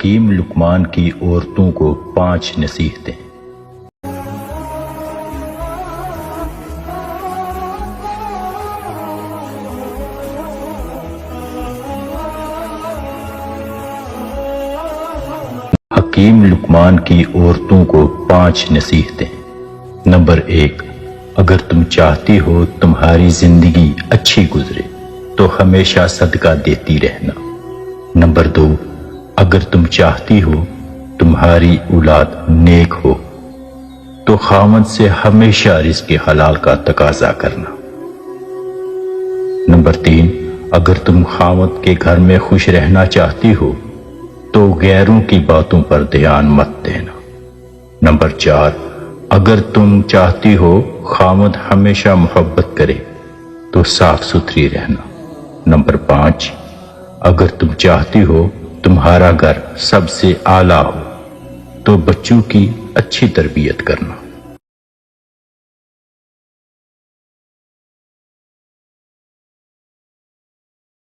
حکیم لقمان کی عورتوں کو 5 نصیحتیں۔ حکیم لقمان کی عورتوں کو 5 نصیحتیں۔ نمبر 1، اگر تم چاہتی ہو تمہاری زندگی اچھی گزرے تو ہمیشہ صدقہ دیتی رہنا۔ نمبر 2، اگر تم چاہتی ہو تمہاری اولاد نیک ہو تو خاوند سے ہمیشہ رزق حلال کا تقاضا کرنا۔ نمبر 3، اگر تم خاوند کے گھر میں خوش رہنا چاہتی ہو تو غیروں کی باتوں پر دھیان مت دینا۔ نمبر 4، اگر تم چاہتی ہو خاوند ہمیشہ محبت کرے تو صاف ستھری رہنا۔ نمبر 5، اگر تم چاہتی ہو تمہارا گھر سب سے اعلیٰ ہو تو بچوں کی اچھی تربیت کرنا۔